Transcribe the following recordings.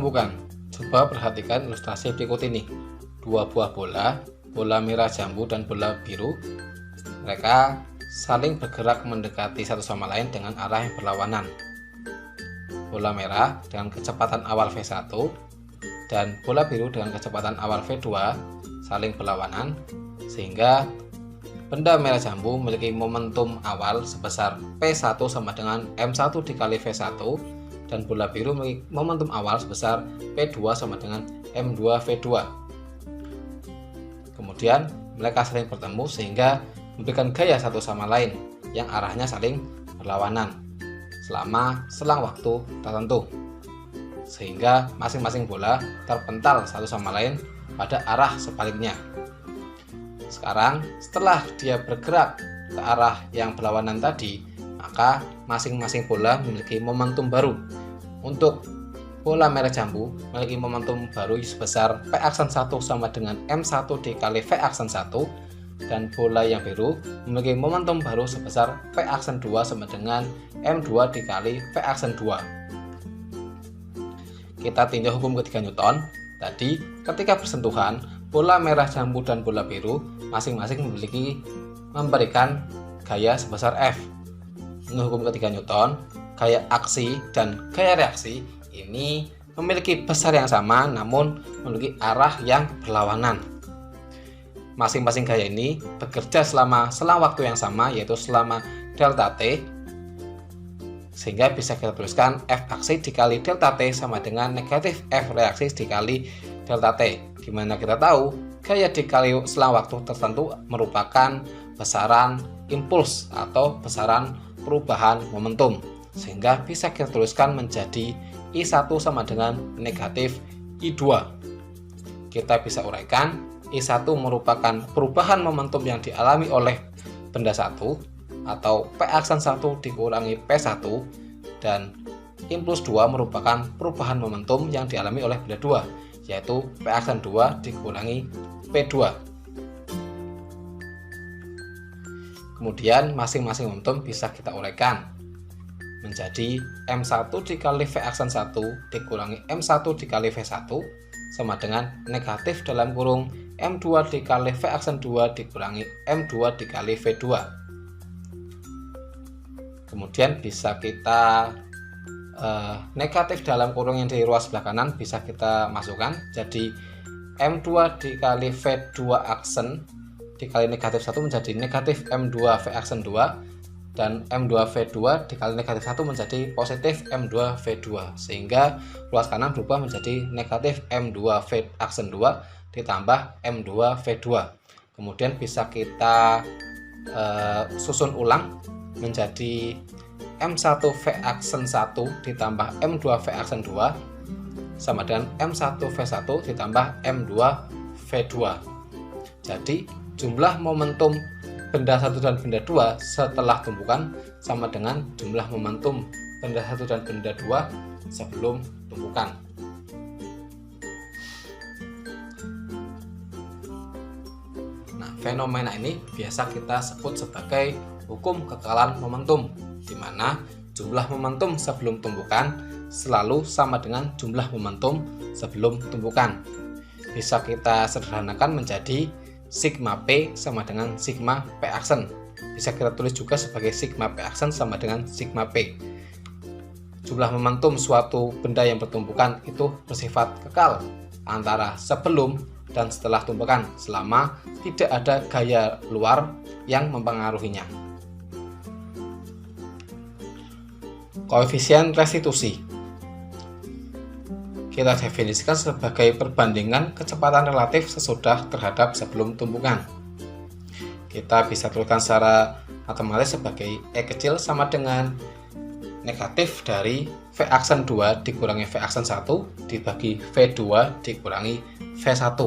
tumbukan. Coba perhatikan ilustrasi berikut ini. Dua buah bola, bola merah jambu dan bola biru. Mereka saling bergerak mendekati satu sama lain dengan arah yang berlawanan. Bola merah dengan kecepatan awal V1 dan bola biru dengan kecepatan awal V2 saling berlawanan, sehingga benda merah jambu memiliki momentum awal sebesar P1 sama dengan M1 dikali V1 dan bola biru memiliki momentum awal sebesar P2 sama dengan M2 V2. Kemudian mereka saling bertemu sehingga memberikan gaya satu sama lain yang arahnya saling berlawanan selama selang waktu tertentu, sehingga masing-masing bola terpental satu sama lain pada arah sebaliknya. Sekarang setelah dia bergerak ke arah yang berlawanan tadi, maka masing-masing bola memiliki momentum baru. Untuk bola merah jambu memiliki momentum baru sebesar P aksen 1 sama dengan M1 dikali V aksen 1, dan bola yang biru memiliki momentum baru sebesar P aksen 2 sama dengan M2 dikali V aksen 2. Kita tinjau hukum ketiga Newton. Tadi ketika bersentuhan, bola merah jambu dan bola biru masing-masing memberikan gaya sebesar F. Menurut hukum ketiga Newton, gaya aksi dan gaya reaksi ini memiliki besar yang sama namun memiliki arah yang berlawanan. Masing-masing gaya ini bekerja selama selang waktu yang sama, yaitu selama delta T, sehingga bisa kita tuliskan F aksi dikali delta T sama dengan negatif F reaksi dikali delta T, dimana kita tahu gaya dikali selang waktu tertentu merupakan besaran impuls atau besaran perubahan momentum, sehingga bisa kita tuliskan menjadi I1 sama dengan negatif I2. Kita bisa uraikan, I1 merupakan perubahan momentum yang dialami oleh benda satu atau P aksen 1 dikurangi P1, dan impuls 2 merupakan perubahan momentum yang dialami oleh benda 2, yaitu P aksen 2 dikurangi P2. Kemudian masing-masing momentum bisa kita uraikan menjadi M1 dikali V aksen 1 dikurangi M1 dikali V1 sama dengan negatif dalam kurung M2 dikali V aksen 2 dikurangi M2 dikali V2. Kemudian bisa kita negatif dalam kurung yang di ruas sebelah kanan bisa kita masukkan, jadi M2 dikali V2 aksen dikali negatif 1 menjadi negatif M2 V aksen 2, dan M2 V2 dikali negatif 1 menjadi positif M2 V2, sehingga ruas kanan berubah menjadi negatif M2 V aksen 2 ditambah M2 V2. Kemudian bisa kita susun ulang menjadi M1 V aksen 1 ditambah M2 V aksen 2 sama dengan M1 V1 ditambah M2 V2. Jadi jumlah momentum benda 1 dan benda 2 setelah tumpukan sama dengan jumlah momentum benda 1 dan benda 2 sebelum tumpukan. Nah, fenomena ini biasa kita sebut sebagai hukum kekekalan momentum, di mana jumlah momentum sebelum tumpukan selalu sama dengan jumlah momentum sebelum tumpukan. Bisa kita sederhanakan menjadi sigma P sama dengan sigma P aksen. Bisa kita tulis juga sebagai sigma P aksen sama dengan sigma P. Jumlah momentum suatu benda yang bertumpukan itu bersifat kekal antara sebelum dan setelah tumpukan selama tidak ada gaya luar yang mempengaruhinya. Koefisien restitusi kita definisikan sebagai perbandingan kecepatan relatif sesudah terhadap sebelum tumpukan. Kita bisa tuliskan secara matematis sebagai E kecil sama dengan negatif dari V aksen 2 dikurangi V aksen 1 dibagi V2 dikurangi V1.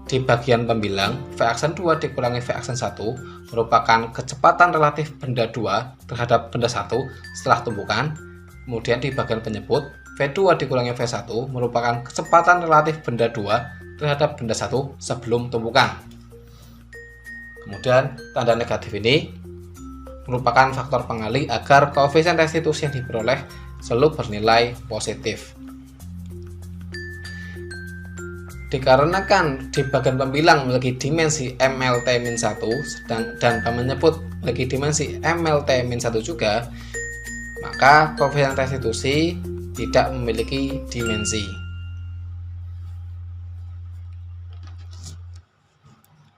Di bagian pembilang, V aksen 2 dikurangi V aksen 1 merupakan kecepatan relatif benda 2 terhadap benda 1 setelah tumpukan. Kemudian di bagian penyebut, V2 dikurangi V1 merupakan kecepatan relatif benda 2 terhadap benda 1 sebelum tumpukan. Kemudian tanda negatif ini merupakan faktor pengalih agar koefisien restitusi yang diperoleh selalu bernilai positif. Dikarenakan di bagian pembilang memiliki dimensi MLT-1 dan menyebut memiliki dimensi MLT-1 juga, maka koefisien restitusi tidak memiliki dimensi.